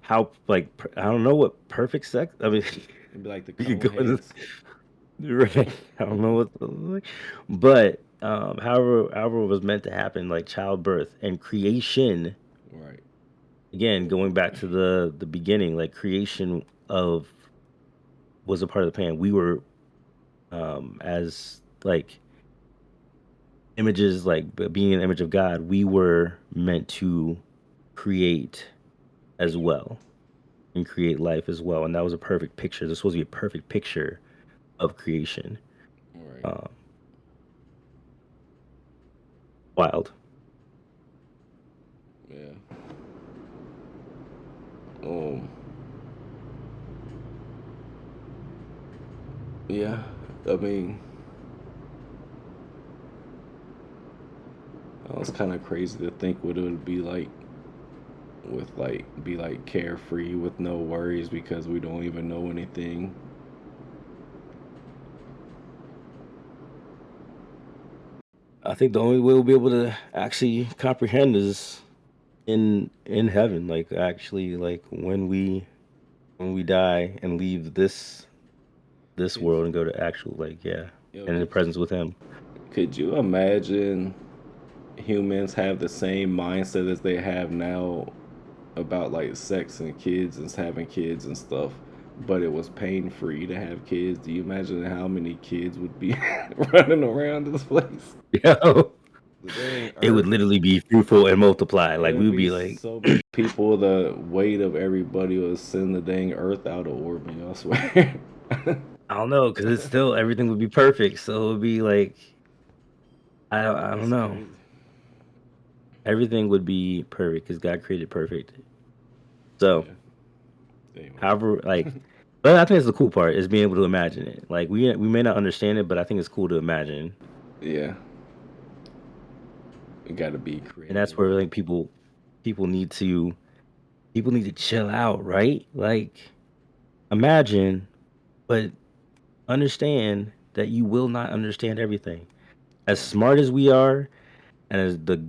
how. Like, I don't know what perfect sex. I mean, it'd be like the you could cone go into heads. right. I don't know what, like, but however it was meant to happen, like childbirth and creation. Right. Again, going back to the beginning, like creation of was a part of the plan. We were as like images, like being an image of God, we were meant to create as well and create life as well. And that was a perfect picture. This was supposed to be a perfect picture of creation. Right. Um, Wild. Yeah. Um, yeah, I mean, it's kind of crazy to think what it would be like with like be like carefree with no worries because we don't even know anything. I think the only way we'll be able to actually comprehend is in heaven, like actually like when we die and leave this Could world and go to actual like yeah, yo, and in the presence with him. could you imagine humans have the same mindset as they have now about like sex and kids and having kids and stuff, but it was pain free to have kids? Do you imagine how many kids would be running around this place? Yo, The dang it would earth. literally be fruitful and multiply. It Like we would would be be like, so many people, the weight of everybody would send the dang earth out of orbit, I swear. I don't know, because it's still everything would be perfect. So it would be like I don't That's know. crazy. Everything would be perfect because God created perfect. So Yeah. Anyway. however, like, but I think it's the cool part is being able to imagine it. Like we may not understand it, but I think it's cool to imagine, Yeah. You gotta be and that's creative where with it. like people need to people need to chill out, right? Like imagine, but understand that you will not understand everything. As Right. smart as we are, and as the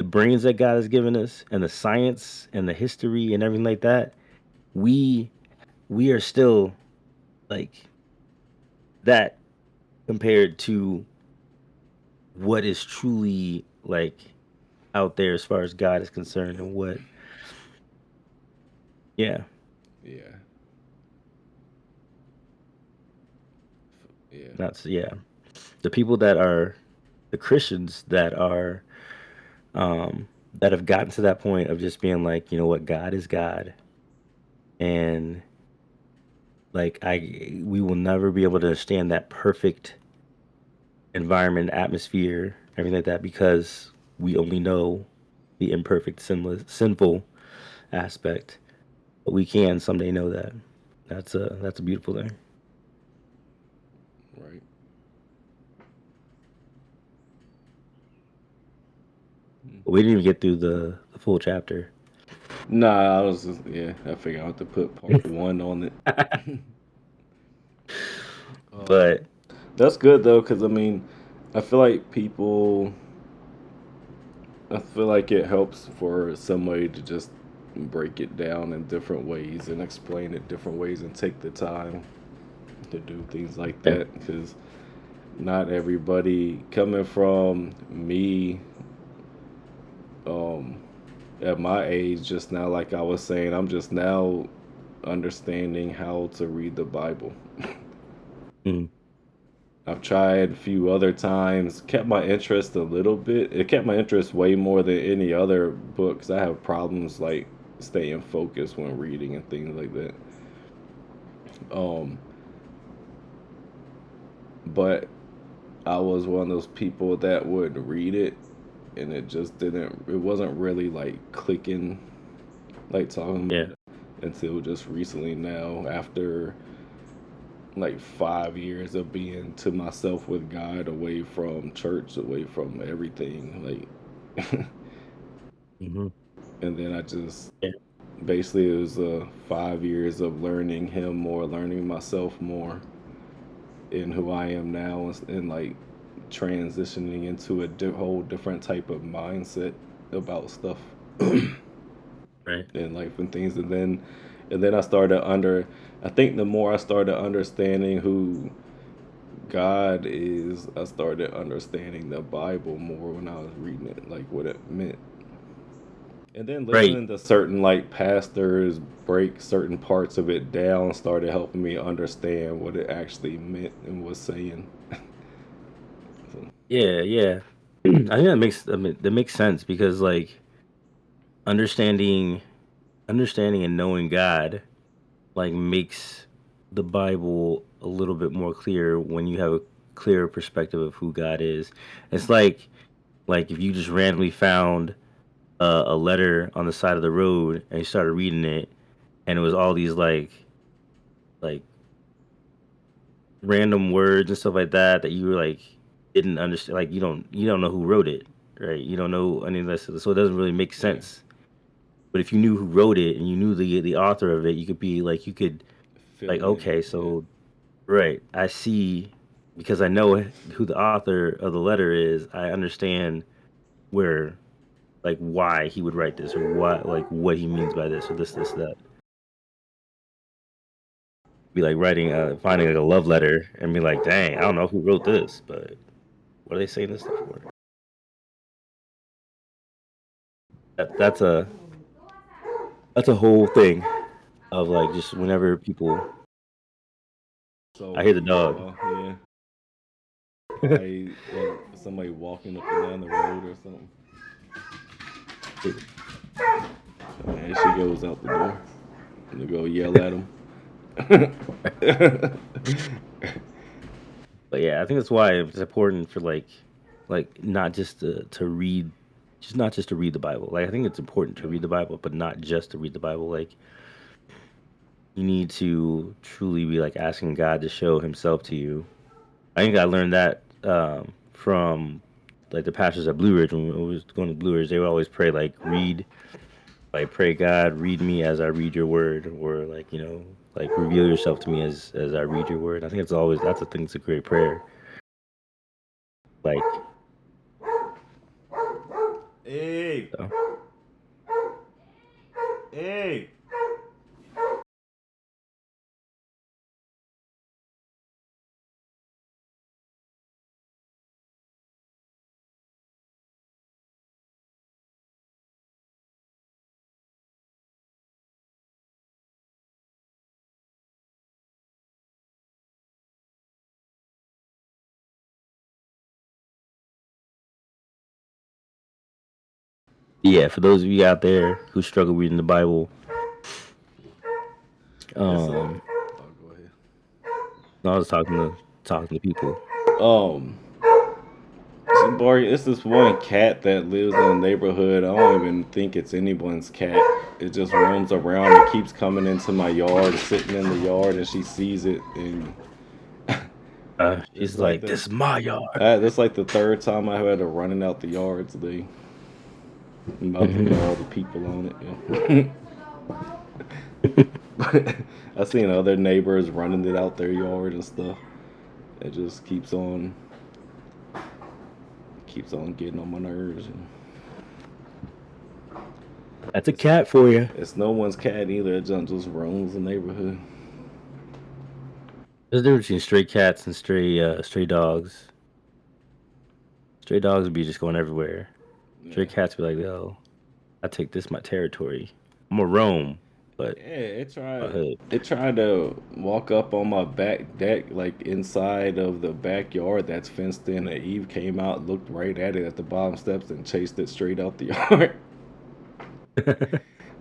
brains that God has given us, and the science and the history and everything like that, we we are still like that compared to what is truly like out there as far as God is concerned and what yeah, Yeah. Yeah. that's yeah. The people that are the Christians that have gotten to that point of just being like, you know what, God is God and like I we will never be able to understand that perfect environment, atmosphere, everything like that because we only know the imperfect, sinful aspect. But we can someday know that. That's a beautiful thing. Right. But we didn't even get through the full chapter. Nah, I was just, yeah, I figured I have to put part one on it. Um, But that's good though, because I mean, I feel like I feel like it helps for somebody to just break it down in different ways and explain it different ways and take the time to do things like yeah, that because not everybody coming from me um at my age just now, like I was saying, I'm just now understanding how to read the Bible. mm, I've tried a few other times, kept my interest a little bit. It kept my interest way more than any other books. I have problems like staying focused when reading and things like that. Um, but I was one of those people that would read it and it just didn't, it wasn't really like clicking, like talking yeah, about it until just recently now, after like 5 years of being to myself with God, away from church, away from everything. Like, hmm and then I just yeah, basically it was 5 years of learning Him more, learning myself more in who I am now, and like transitioning into a whole different type of mindset about stuff right, in life and things. And then I started under. I think the more I started understanding who God is, I started understanding the Bible more when I was reading it, like what it meant. And then right. listening to certain like pastors break certain parts of it down started helping me understand what it actually meant and was saying. So, Yeah, yeah. I think I mean, that makes sense because like understanding understanding and knowing God like makes the Bible a little bit more clear when you have a clearer perspective of who God is. It's like if you just randomly found a letter on the side of the road and you started reading it, and it was all these like random words and stuff like that that you were like didn't understand. Like you don't know who wrote it, right? You don't know any of this, so it doesn't really make Yeah. sense. But if you knew who wrote it and you knew the author of it, you could be like you could like, Fill in. okay, Yeah. so right, I see, because I know who the author of the letter is. I understand where, like, why he would write this, or what he means by this, or this that. Be like writing, finding like a love letter, and be like, dang, I don't know who wrote this, but what are they saying this stuff for? That's a whole thing of like just whenever people. So I hear the dog. yeah. Somebody walking up and down the road or something. And she goes out the door and go yell at him. But yeah, I think that's why it's important for like not just to read, just not just to read the Bible. Like I think it's important to read the Bible, but not just to read the Bible. Like you need to truly be like asking God to show Himself to you. I think I learned that from like the pastors at Blue Ridge. When I was going to Blue Ridge, they would always pray like pray, God, read me as I read your word, or like like reveal yourself to me as I read your word. I think that's a thing. It's a great prayer. Like, Hey, so, hey. yeah, for those of you out there who struggle reading the Bible, It's a. um, Oh, go ahead. I was talking to people. Um, it's this one cat that lives in the neighborhood. I don't even think it's anyone's cat. It just roams around and keeps coming into my yard, sitting in the yard, and she sees it. And it's She's like like, "This is my yard." that's like the third time I've had to running out the yard today. I'm about to get all the people on it. Yeah. I seen other neighbors running it out their yard and stuff. It just keeps on getting on my nerves. And That's a cat for you. it's no one's cat either. It just roams the neighborhood. There's a difference between stray cats and stray dogs. Stray dogs would be just going everywhere. Stray Yeah. cats be like, "Yo, I take this my territory. I'm a roam, but Yeah, it my tried. hood." It tried to walk up on my back deck, like inside of the backyard that's fenced in. And Eve came out, looked right at it at the bottom steps, and chased it straight out the yard.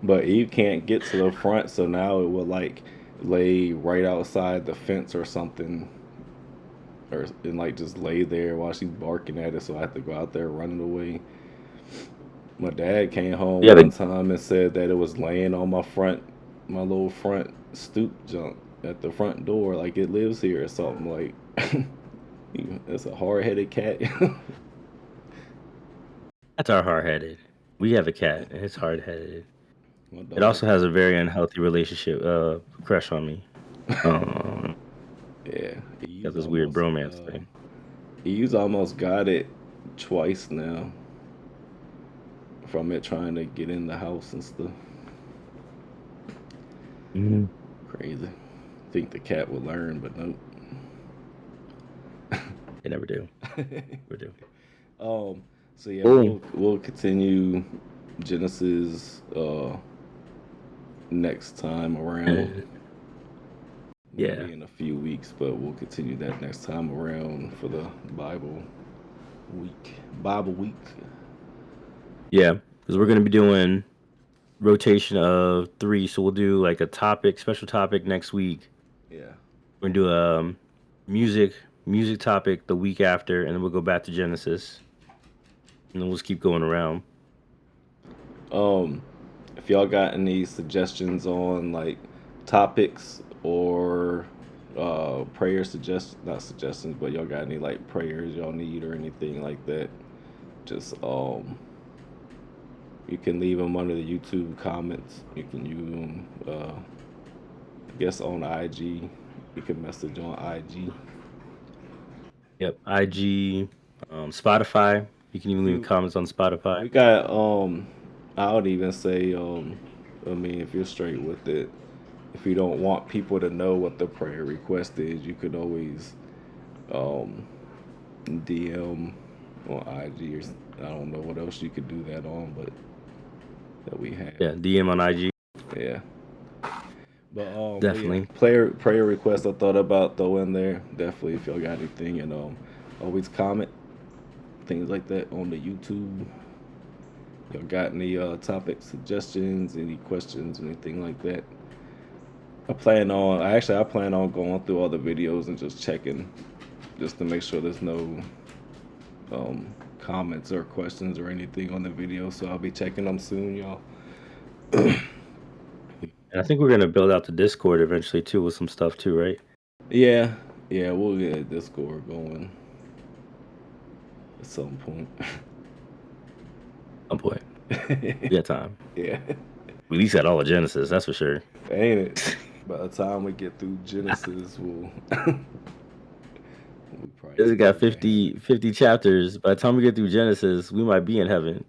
But Eve can't get to the front, so now it will like lay right outside the fence or something, or and like just lay there while she's barking at it. So I have to go out there running away. My dad came home Yeah, one time and said that it was laying on my little front stoop junk at the front door, like it lives here or something. Like it's a hard headed cat. cats are hard headed. We have a cat, and it's hard headed. My It dog. also has a very unhealthy relationship, crush on me. Um, Yeah, got this weird bromance thing. Eve's almost got it twice now from it trying to get in the house and stuff. Mhm. Crazy. Think the cat would learn, but nope. They never do. Never do. So yeah, Boom. we'll continue Genesis next time around. Yeah. Maybe in a few weeks, but we'll continue that next time around for the Bible week. Bible week. Yeah, because we're gonna be doing rotation of 3, so we'll do like a special topic next week. Yeah. We're gonna do a music topic the week after, and then we'll go back to Genesis, and then we'll just keep going around. Um, if y'all got any suggestions on like topics or prayer not suggestions, but y'all got any like prayers y'all need or anything like that, just you can leave them under the YouTube comments. You can use them, I guess, on IG. You can message on IG. Yep. IG, Spotify. You can even leave You, comments on we Spotify. got, I would even say, I mean, if you're straight with it, if you don't want people to know what the prayer request is, you could always um, DM on IG or I don't know what else you could do that on, but that we have. Yeah, DM on IG. Yeah. But yeah, Definitely. prayer requests I thought about throw in there. Definitely if y'all got anything and always comment things like that on the YouTube. Y'all got any topic suggestions, any questions, anything like that? I plan on going through all the videos and just checking just to make sure there's no comments or questions or anything on the video. So I'll be checking them soon, y'all. And I think we're gonna build out the Discord eventually too with some stuff too, right? Yeah, yeah, we'll get a Discord going at some point. Some point. We got time. Yeah, We at least got all of Genesis, that's for sure. ain't it? By the time we get through Genesis, we'll probably It's still got be in heaven. 50 chapters. By the time we get through Genesis, we might be in heaven.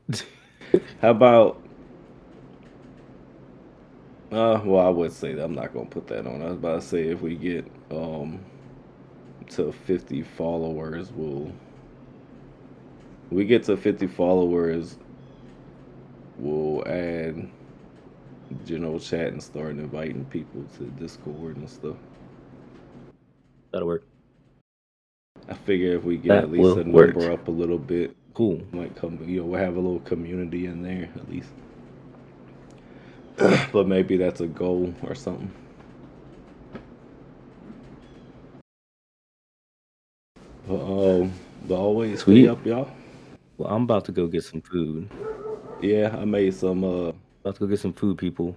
How about? Well, I would say that I'm not gonna put that on. I was about to say if we get to 50 followers, we get to 50 followers, we'll add general chat and start inviting people to Discord and stuff. That'll work. I figure if we get at That least will a work. number up a little bit, Cool. might come. We'll have a little community in there at least. But maybe that's a goal or something. But always stay Sweet. up, y'all. Well, I'm about to go get some food. Yeah, I made some. About to go get some food, people.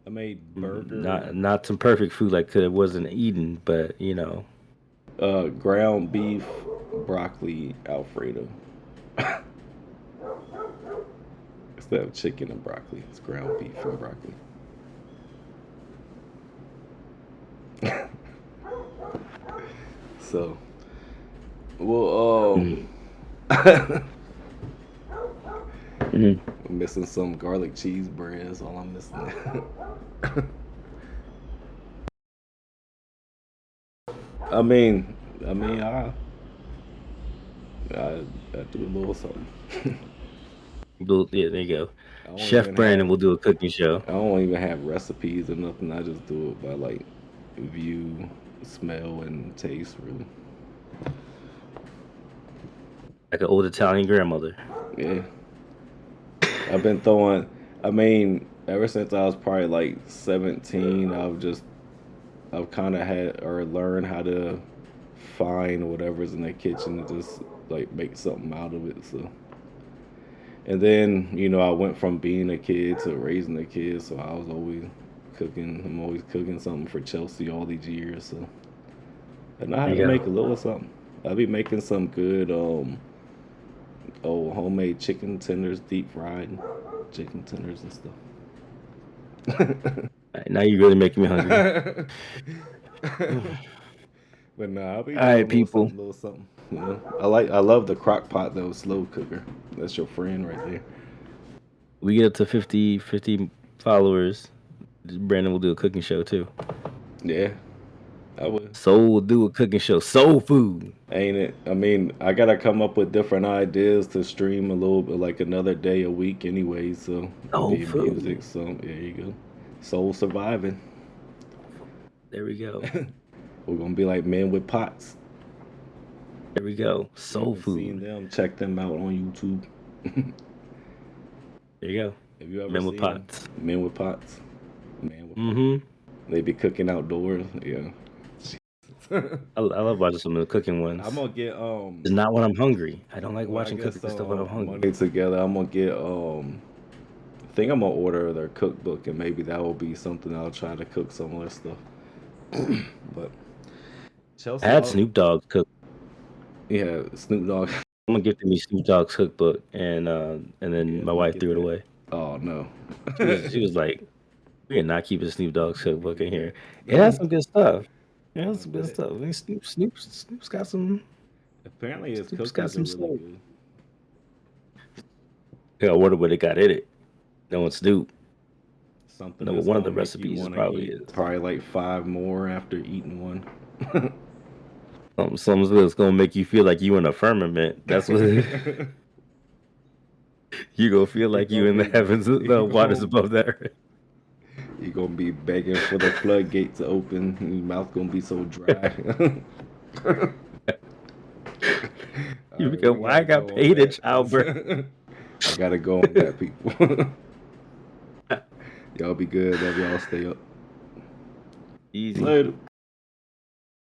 I made Not some perfect food like it wasn't eaten, but you know. ground beef, broccoli Alfredo. Instead of chicken and broccoli, it's ground beef and broccoli. So, well, Mhm. Mhm. I'm missing some garlic cheese bread. That's all I'm missing. I mean, I do a little something. Yeah, there you go. I don't Chef even Brandon have will do a cooking show. I don't even have recipes or nothing. I just do it by like view, smell, and taste. Really, Like an old Italian grandmother. yeah. I've been throwing. I mean, ever since I was probably like 17, I've kind of had or learned how to find whatever's in the kitchen and just like make something out of it. So, and then I went from being a kid to raising a kid, so I was always cooking. I'm always cooking something for Chelsea all these years. So I know how There to you make a go. little something. I'll be making some good homemade chicken tenders, deep fried chicken tenders and stuff. Alright, now you're really making me hungry. But nah, I'll be All doing a right, people. little something. I love the crock pot though, slow cooker. That's your friend right there. We get up to 50 followers. Brandon will do a cooking show too. Yeah, I would. Soul will do a cooking show. Soul food. Ain't it? I mean, I gotta come up with different ideas to stream a little bit, like another day a week anyway. So it'll Soul be food. music. So there you go. Soul surviving. There we go. We're gonna be like men with pots. There we go. You Soul haven't seen food. them? Check them out on YouTube. There you go. Have you ever Men with seen them? pots. Men with pots. Man with pots. Mm-hmm. They be cooking outdoors. Yeah. I love watching some of the cooking I'm ones. gonna get It's not when I'm hungry. I don't like when I watching get cooking stuff when I'm some hungry. money together, I'm gonna get think I'm gonna order their cookbook, and maybe that will be something I'll try to cook some of their stuff. But I Chelsea, had Snoop Dogg's cook. yeah, Snoop Dogg. Someone gifted me Snoop Dogg's cookbook, and Yeah, then my look wife at threw it that. away. Oh no. She was like, "We are not keeping Snoop Dogg's cookbook in here." It has some good stuff. It has I some good bet. stuff. I mean, Snoop's got some. Apparently his Snoop's got cookies are some really soul. good. Yeah, I wonder what it got in it. No, it's Snoop. Something No, but that's one of gonna the make you recipes is want to probably eat probably like 5 more after eating one. something that's gonna make you feel like you in a firmament. That's what you gonna feel You like you gonna in the be heavens, you the waters gonna above that. Earth. you gonna be begging for the floodgate to open, and your mouth gonna be so dry. All You right, we become why I gotta got go on paid in that. childbirth. I gotta go on that, people. Y'all be good. Love y'all. Stay up. Easy. Later.